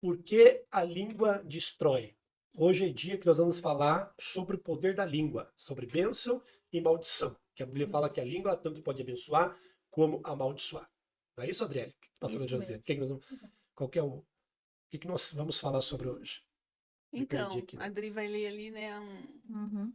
Por que a língua destrói? Hoje é dia que nós vamos falar sobre o poder da língua, sobre bênção e maldição. Que a Bíblia fala que a língua tanto pode abençoar como amaldiçoar. Não é isso, Adriele? Pastora Isso José. O mesmo. que, é que nós vamos, qual que é o que, que nós vamos falar sobre hoje? Me perdi Então, aqui, a né? Adri vai ler ali, né, Uhum.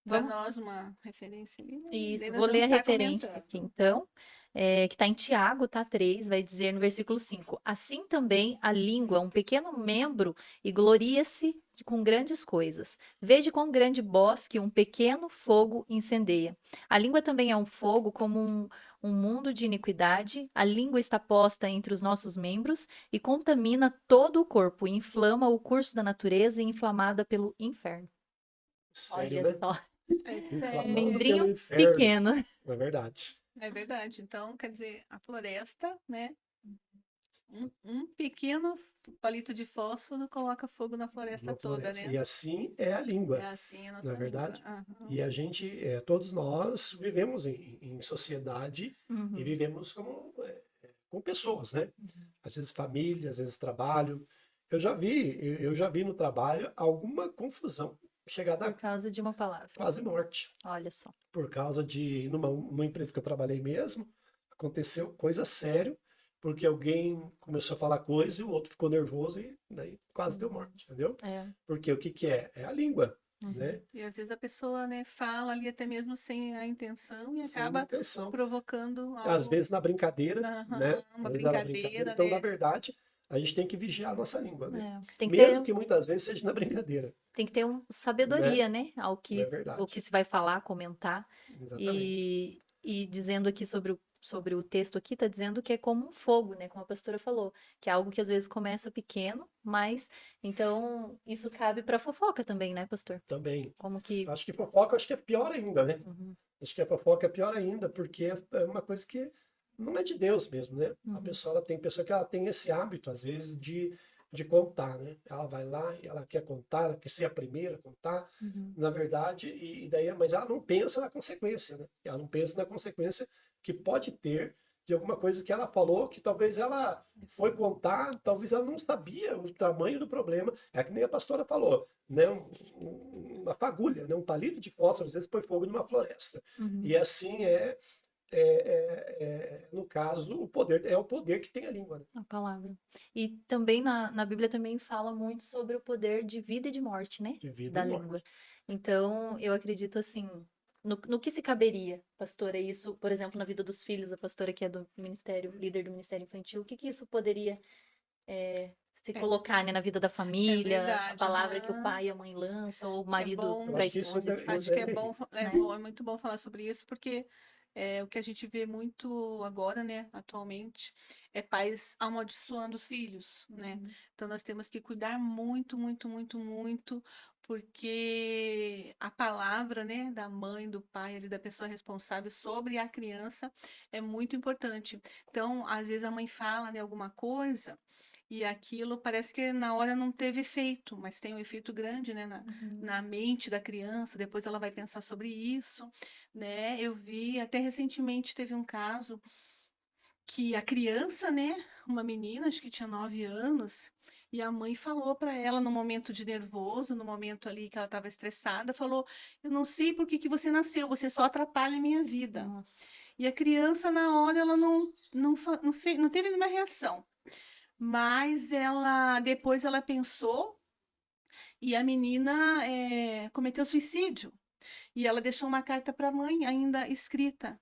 para Vamos, nós uma referência ali, né? Daí isso, nós vou ler vamos a estar referência comentando. aqui, então, que está em Tiago, tá? 3, vai dizer no versículo 5: Assim também a língua, um pequeno membro, e gloria-se com grandes coisas. Veja quão grande bosque um pequeno fogo incendeia. A língua também é um fogo, como um mundo de iniquidade. A língua está posta entre os nossos membros e contamina todo o corpo, e inflama o curso da natureza e inflamada pelo inferno. Sério, Olha né? só, É, Inflamado pelo membrinho inferno. pequeno. Não é verdade? é verdade. Então, quer dizer, a floresta, né? Um pequeno palito de fósforo coloca fogo na floresta Na toda, floresta. né? E assim é a É língua, assim a não é nossa língua. verdade? Aham. E a gente, todos nós vivemos em sociedade e Uhum. vivemos com pessoas, né? Às vezes família, às vezes trabalho. Eu já vi no trabalho alguma confusão, chegada Por a causa de uma palavra. quase morte, Olha só. por causa de, numa empresa que eu trabalhei mesmo, aconteceu coisa séria, porque alguém começou a falar coisa e o outro ficou nervoso e daí quase deu Uhum. morte, entendeu? É. Porque o que que é? É a língua, Uhum. né? E às vezes a pessoa, né, fala ali até mesmo sem a intenção e Sem acaba intenção. provocando Às algo, vezes na brincadeira, né? aham, uma Às vezes era brincadeira. brincadeira, Então, na né? verdade, a gente tem que vigiar a nossa língua, né? É. Tem que Mesmo ter, que muitas vezes seja na brincadeira, sabedoria, né? né? Não é O que verdade. se vai falar, comentar. Exatamente. E dizendo aqui sobre o texto aqui, está dizendo que é como um fogo, né? Como a pastora falou, que é algo que às vezes começa pequeno, mas então isso cabe para fofoca também, né, pastor? Também. Como que. Acho que fofoca acho que é pior ainda, né? Uhum, Acho que a fofoca é pior ainda, porque é uma coisa que não é de Deus mesmo, né? A uhum, pessoa, ela tem pessoa que ela tem esse hábito, às vezes, de contar, né? Ela vai lá e ela quer contar, ela quer ser a primeira a contar, uhum. na verdade, e daí, mas ela não pensa na consequência, né? Ela não pensa na consequência que pode ter de alguma coisa que ela falou, que talvez ela foi contar, talvez ela não sabia o tamanho do problema. É que nem a pastora falou, né? Uma fagulha, né? Um palito de fósforo, às vezes põe fogo numa floresta. Uhum. E assim no caso, o poder que tem a língua, né? A palavra. E também na Bíblia também fala muito sobre o poder de vida e de morte, né? De vida Da e língua. morte. Então, eu acredito assim, no que se caberia, pastora, isso, por exemplo, na vida dos filhos, a pastora que é do ministério, líder do ministério infantil, o que que isso poderia se É, colocar, né, na vida da é família, a verdade, palavra que o aham. pai e a mãe lançam, ou o É marido Eu para a acho que isso, esposa, a isso acho esposa, que é terrível. né? é muito bom falar sobre isso, porque o que a gente vê muito agora, né, atualmente, é pais amaldiçoando os filhos, né? Uhum. Então nós temos que cuidar muito, muito, muito, muito, porque a palavra, né, da mãe, do pai, ali, da pessoa responsável sobre a criança é muito importante. Então, às vezes a mãe fala, né, alguma coisa. E aquilo parece que na hora não teve efeito, mas tem um efeito grande, né, Uhum. na mente da criança, depois ela vai pensar sobre isso, né? Eu vi, até recentemente teve um caso que a criança, né, uma menina, acho que tinha 9 anos, e a mãe falou para ela no momento de nervoso, no momento ali que ela estava estressada, falou: "Eu não sei por que que você nasceu, você só atrapalha a minha vida". Nossa. E a criança na hora ela não teve nenhuma reação, mas ela depois ela pensou e a menina cometeu suicídio. E ela deixou uma carta para a mãe, ainda escrita: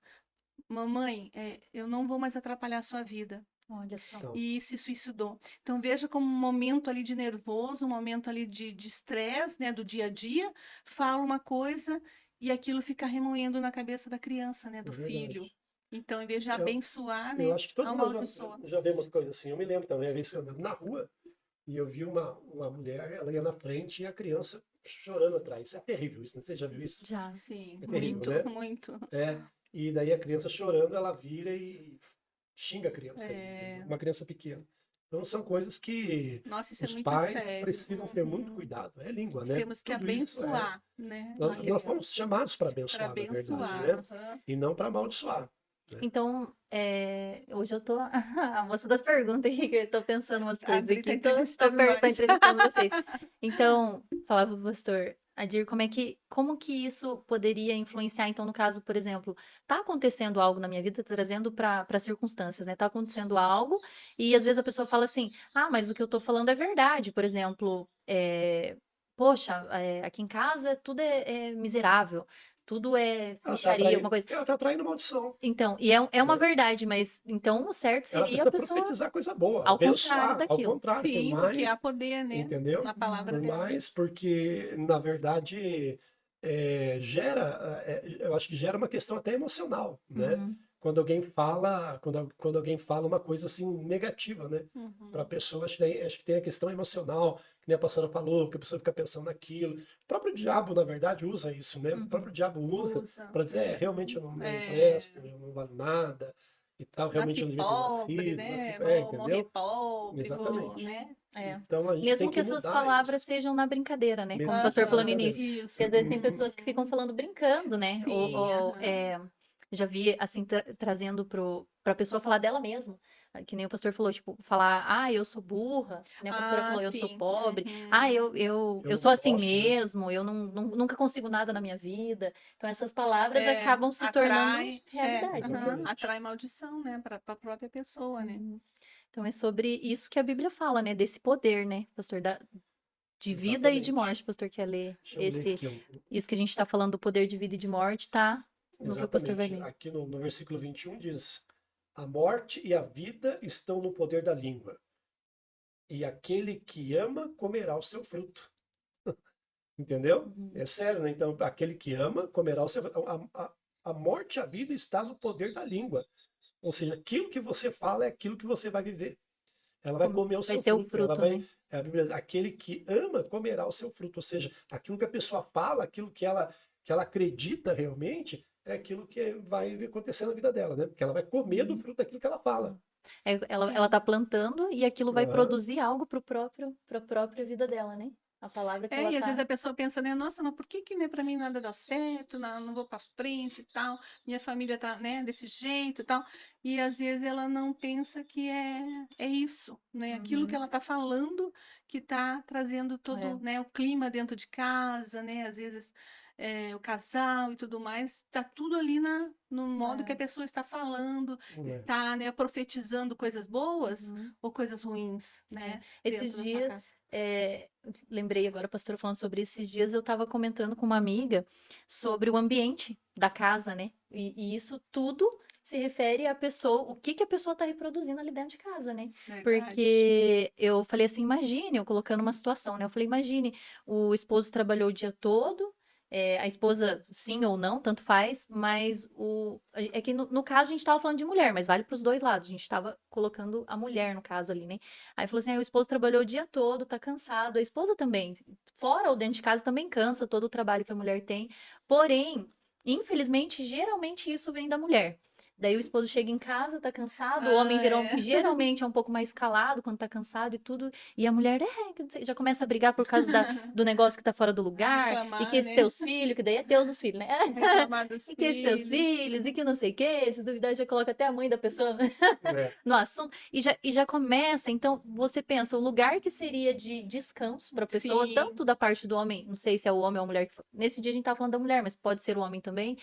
Mamãe, eu não vou mais atrapalhar a sua vida. Olha só. Então, E se suicidou. Então, veja como um momento ali de nervoso, um momento ali de estresse, né, do dia a dia, fala uma coisa e aquilo fica remoendo na cabeça da criança, né, é do filho. verdade. Então, em vez de Eu, abençoar, eu né, acho que todos nós já, amaldiçoa. já vemos coisas assim. Eu me lembro também, a vez que eu andava na rua e eu vi uma mulher, ela ia na frente e a criança chorando atrás. Isso é terrível, isso, né? Você já viu isso? Já. Sim, É terrível, muito, né? muito. É. E daí a criança chorando, ela vira e xinga a criança ainda, entendeu? É, Uma criança pequena. Então são coisas que Nossa, isso é os muito pais sério. precisam ter muito Uhum. cuidado. É língua, né? Temos que Tudo isso abençoar, né, a nós fomos criança. chamados para Para abençoar, na verdade, abençoar. né? Aham. E não para amaldiçoar. Então, hoje eu tô a moça das perguntas aqui, que eu tô pensando umas A coisas Adri tá aqui, tô entrevistando nós. entrevistando vocês. Então, falava pro pastor, Adir, como que isso poderia influenciar, então, no caso, por exemplo, tá acontecendo algo na minha vida, trazendo para circunstâncias, né? Tá acontecendo algo, e às vezes a pessoa fala assim, mas o que eu tô falando é verdade, por exemplo, poxa, aqui em casa tudo é miserável, tudo é mixaria, alguma coisa. Ela tá traindo maldição. Então, e é uma Né? verdade, mas então o certo Ela seria a precisa pessoa profetizar coisa boa, ao contrário abençoar, ao daquilo. contrário, por Sim, porque há mais, poder, né? entendeu? Na palavra Por dela. mais, porque, na verdade, eu acho que gera uma questão até emocional, né? Uhum, Quando alguém fala uma coisa assim negativa, né? Para a Uhum. pessoa, acho que tem a questão emocional, que nem a pastora falou, que a pessoa fica pensando naquilo. O próprio diabo, na verdade, usa isso, né? O próprio uhum. diabo usa Usa. para dizer, realmente eu não É, presto, eu não valo nada e tal, realmente nasci eu não devia ter pobre, nascido, né? Vou morrer entendeu? pobre, vou, Exatamente. né? É. Então a gente tem Mesmo que que essas mudar isso. palavras sejam na brincadeira, né? Como o pastor falou no Aham, início. Exatamente. Porque às isso. vezes tem pessoas que ficam Uhum. falando brincando, né? Sim, aham. Já vi, assim, trazendo pra pessoa falar dela mesma. Que nem o pastor falou, tipo, falar, eu sou burra. Que nem a pastora Ah, falou, eu sou sim. pobre. Uhum. Eu Eu não sou assim posso, né? mesmo, eu nunca consigo nada na minha vida. Então essas palavras É, acabam se tornando atrai, realidade, né? Exatamente. atrai maldição, né? Para a própria pessoa, né? Uhum. Então é sobre isso que a Bíblia fala, né? Desse poder, né, pastor, de vida e de Exatamente. morte, pastor, quer ler Deixa eu ler aqui. isso que a gente está falando do poder de vida e de morte, tá no que o pastor vai Exatamente. ler. Aqui no versículo 21 diz: A morte e a vida estão no poder da língua, e aquele que ama comerá o seu fruto. Entendeu? Uhum. É sério, né? Então, aquele que ama comerá o seu fruto. A morte e a vida está no poder da língua. Ou seja, aquilo que você fala é aquilo que você vai viver. Ela vai comer o Vai seu ser o fruto. fruto, né? A Bíblia diz, aquele que ama comerá o seu fruto. Ou seja, aquilo que a pessoa fala, aquilo que ela acredita realmente, é aquilo que vai acontecer na vida dela, né? Porque ela vai comer do Uhum. fruto daquilo que ela fala. Ela Sim. tá plantando e aquilo vai Aham. produzir algo pra própria vida dela, né? A palavra que ela E às vezes tá. a pessoa pensa, né, nossa, mas por que que, né, para mim nada dá certo, não vou para frente e tal, minha família tá, né, desse jeito e tal, e às vezes ela não pensa que é isso, né, aquilo que Uhum. ela tá falando que tá trazendo todo, É, né, o clima dentro de casa, né, às vezes o casal e tudo mais, tá tudo ali no modo que a é. pessoa está falando, É. está, né, profetizando coisas boas Uhum. ou coisas ruins, É. né, Esses dentro da sua dias, casa. lembrei agora, a pastora falando sobre esses dias, eu estava comentando com uma amiga sobre o ambiente da casa, né? E isso tudo se refere à pessoa, o que que a pessoa está reproduzindo ali dentro de casa, né? Verdade. Porque eu falei assim, imagine, eu colocando uma situação, né? Eu falei, imagine, o esposo trabalhou o dia todo, a esposa, sim ou não, tanto faz, mas é que no caso a gente estava falando de mulher, mas vale para os dois lados, a gente estava colocando a mulher no caso ali, né? Aí falou assim: o esposo trabalhou o dia todo, tá cansado. A esposa também, fora ou dentro de casa, também cansa todo o trabalho que a mulher tem. Porém, infelizmente, geralmente isso vem da mulher. Daí o esposo chega em casa, tá cansado, o homem Ah, é. geralmente é um pouco mais calado quando tá cansado e tudo, e a mulher que não sei, já começa a brigar por causa do negócio que tá fora do lugar, e que Reclamar, esses né? teus filhos, que daí é teus os filhos, né? Reclamar dos E que esses teus filhos. filhos, e que não sei o quê, se duvidar já coloca até a mãe da pessoa, né? É. No assunto e já começa. Então, você pensa, o lugar que seria de descanso para a pessoa, Sim, tanto da parte do homem, não sei se é o homem ou a mulher, nesse dia a gente tá falando da mulher, mas pode ser o homem também,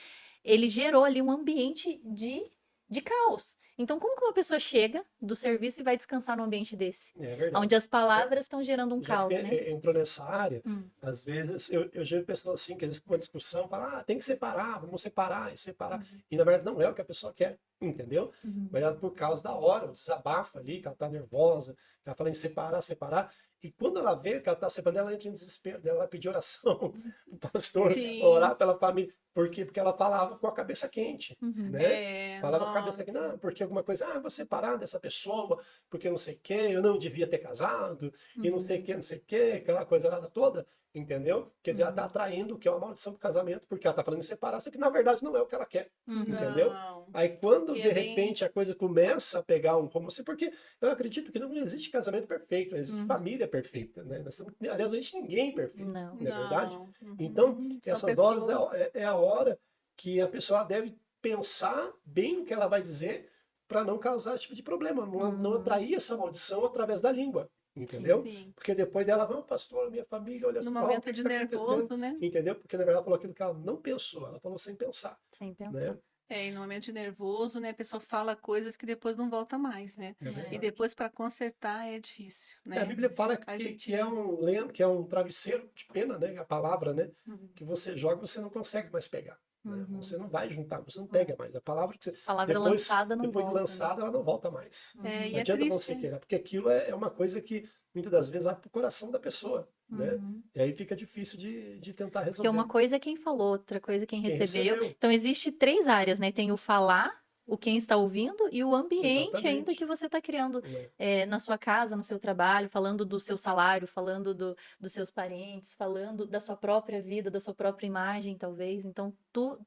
ele gerou ali um ambiente de caos. Então, como que uma pessoa chega do serviço e vai descansar num ambiente desse? É Onde verdade. as palavras estão gerando um Já que caos, você né? entrou nessa área, Hum, às vezes eu já vi pessoas assim, que às vezes com uma discussão, falam, tem que separar, vamos separar e separar. uhum, E na verdade não é o que a pessoa quer, entendeu? uhum, Mas ela, por causa da hora, o desabafo ali, que ela tá nervosa, ela fala em separar, separar. E quando ela vê que ela tá separando, ela entra em desespero, daí ela vai pedir oração pro pastor, sim. orar pela família. Por quê? Porque ela falava com a cabeça quente, uhum, né? Falava com a cabeça quente, Nossa. não, porque alguma coisa, vou separar dessa pessoa, porque não sei o quê, eu não devia ter casado, e não sei o uhum, que, não sei o que, aquela coisa lá toda, entendeu? Quer dizer, ela está uhum, atraindo o que é uma maldição do casamento, porque ela está falando em separar, só que na verdade não é o que ela quer, uhum, entendeu? Não. Aí quando E de é bem. repente a coisa começa a pegar um rumo assim, porque eu acredito que não existe casamento perfeito, não existe uhum. família perfeita, né? Aliás, não existe ninguém perfeito, Não. não é verdade? Não. Então, Uhum. São essas horas pessoas. é a hora que a pessoa deve pensar bem no que ela vai dizer para não causar esse tipo de problema, não atrair essa maldição através da língua, entendeu? Sim. Porque depois dela, não, pastor, minha família, olha No só, momento o que de tá acontecendo? nervoso, né? Entendeu? Porque na verdade ela falou aquilo que ela não pensou, ela falou sem pensar, Sem pensar. né? E no momento de nervoso, né, a pessoa fala coisas que depois não volta mais, né? É E verdade. depois para consertar é difícil, A né? Bíblia fala A gente- que é um lenço, que é um travesseiro de pena, né? A palavra, né? Uhum. Que você joga, você não consegue mais pegar. Né? Uhum. Você não vai juntar, você não pega mais. A palavra que você, Palavra lançada não depois de volta, né? lançada, ela não volta mais. É, e Não é adianta triste, você né? querer, porque aquilo é uma coisa que muitas das vezes vai pro coração da pessoa, né? Uhum. E aí fica difícil de tentar Porque resolver. uma coisa é quem falou, outra coisa é quem Quem recebeu. recebeu. Então, existe 3 áreas, né? Tem o falar, o quem está ouvindo e o ambiente ainda Exatamente. que você está criando É. na sua casa, no seu trabalho, falando do seu salário, falando dos seus parentes, falando da sua própria vida, da sua própria imagem, talvez. Então,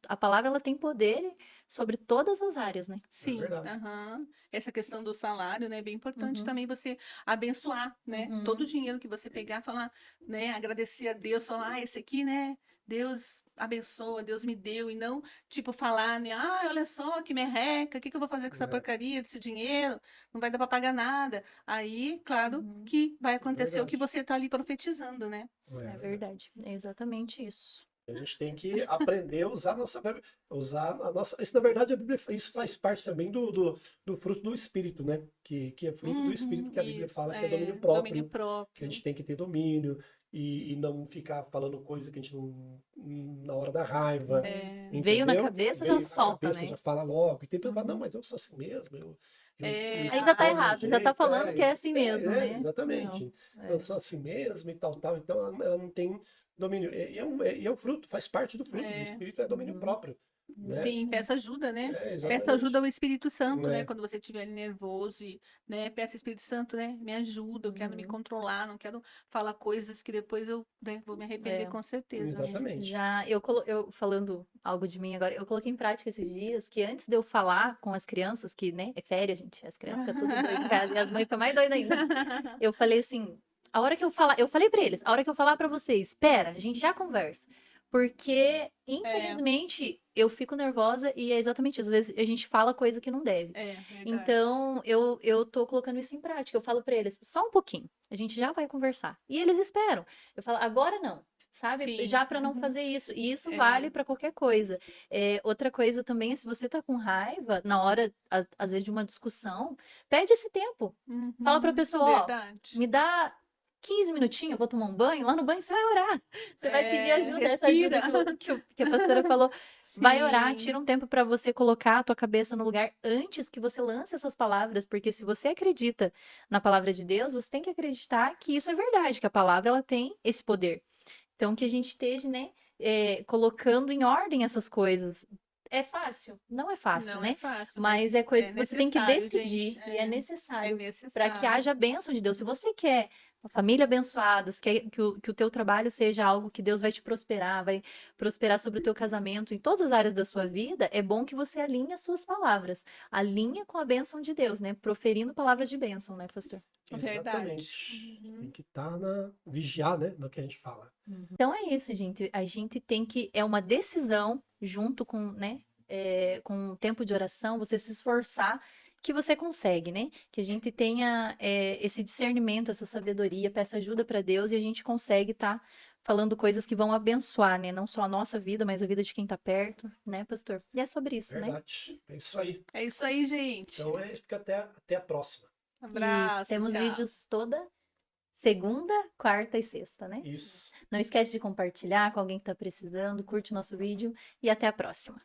a palavra ela tem poder sobre todas as áreas, né? Sim, verdade. aham. Essa questão do salário, né, é bem importante Uhum. também você abençoar, né? Uhum. Todo o dinheiro que você pegar, falar, né, agradecer a Deus, falar, esse aqui, né, Deus abençoa, Deus me deu, e não, tipo, falar, né, olha só que merreca, o que que eu vou fazer com essa É. porcaria desse dinheiro? Não vai dar para pagar nada. Aí, claro Uhum. que vai acontecer o que verdade. você tá ali profetizando, né? É verdade. É exatamente isso. A gente tem que aprender a usar a nossa. Isso, na verdade, a Bíblia, isso faz parte também do fruto do Espírito, né? Que é fruto do Espírito que a Bíblia Isso, fala que é domínio domínio próprio, que a próprio. gente tem que ter domínio e não ficar falando coisa que a gente não. Na hora da raiva. É, Veio na Entendeu? cabeça, já Veio na solta, cabeça, né? já fala logo. E tem pessoa que fala, não, Uhum. mas eu sou assim mesmo. É, Aí já tá falo de um errado, já tá jeito, falando que é assim mesmo, né? exatamente. Não. Eu sou assim mesmo e tal. Então ela não tem domínio. E é um fruto, faz parte do fruto do é. Espírito, é domínio Uhum. próprio. Né? Sim, peça ajuda, né? Peça Exatamente. ajuda ao Espírito Santo, né? É. Quando você estiver nervoso e, né? Peça Espírito Santo, né? Me ajuda, eu quero me Uhum. controlar, não quero falar coisas que depois eu, né, vou me arrepender É. com certeza, né? Exatamente. Já eu falando algo de mim agora, eu coloquei em prática esses dias que antes de eu falar com as crianças, que, né, é férias, gente, as crianças ficam tudo doidas em casa e as mães ficam mais doidas ainda. Eu falei assim, a hora que eu falar, eu falei pra eles, a hora que eu falar pra vocês, espera, a gente já conversa. Porque, infelizmente, eu fico nervosa e é exatamente isso. Às vezes a gente fala coisa que não deve. Verdade. Então, eu tô colocando isso em prática. Eu falo pra eles, só um pouquinho, a gente já vai conversar. E eles esperam. Eu falo, agora não. Sabe? Sim. Já para não Uhum. fazer isso. E isso É. vale para qualquer coisa. Outra coisa também é se você tá com raiva, na hora, às vezes, de uma discussão, pede esse tempo. Fala pra Uhum. pessoa, ó, Verdade. me dá 15 minutinhos, eu vou tomar um banho. Lá no banho você vai orar. Você vai pedir ajuda. Essa ajuda Respira. que a pastora falou. Vai orar, Sim. tira um tempo para você colocar a tua cabeça no lugar antes que você lance essas palavras, porque se você acredita na palavra de Deus, você tem que acreditar que isso é verdade, que a palavra ela tem esse poder. Então que a gente esteja, né, colocando em ordem essas coisas. É fácil? Não é fácil, Não né? é fácil, Mas é coisa é que você tem que necessário, decidir gente. e é É necessário para que necessário. haja a bênção de Deus. Se você quer uma família abençoada, se quer que o teu trabalho seja algo que Deus vai te prosperar, vai prosperar sobre o teu casamento, em todas as áreas da sua vida, é bom que você alinhe as suas palavras. Alinha com a bênção de Deus, né? Proferindo palavras de bênção, né, pastor? Exatamente. Uhum. Tem que estar vigiar, né? No que a gente fala. Então é isso, gente. A gente tem que. É uma decisão, junto com, né? Com o tempo de oração, você se esforçar que você consegue, né? Que a gente tenha esse discernimento, essa sabedoria, peça ajuda para Deus e a gente consegue estar falando coisas que vão abençoar, né? Não só a nossa vida, mas a vida de quem tá perto, né, pastor? E é sobre isso, né? Verdade. É isso aí. É isso aí, gente. Então fica até a próxima. Isso. Abraço, Temos tchau. vídeos toda segunda, quarta e sexta, né? Isso. Não esquece de compartilhar com alguém que tá precisando, curte o nosso vídeo e até a próxima.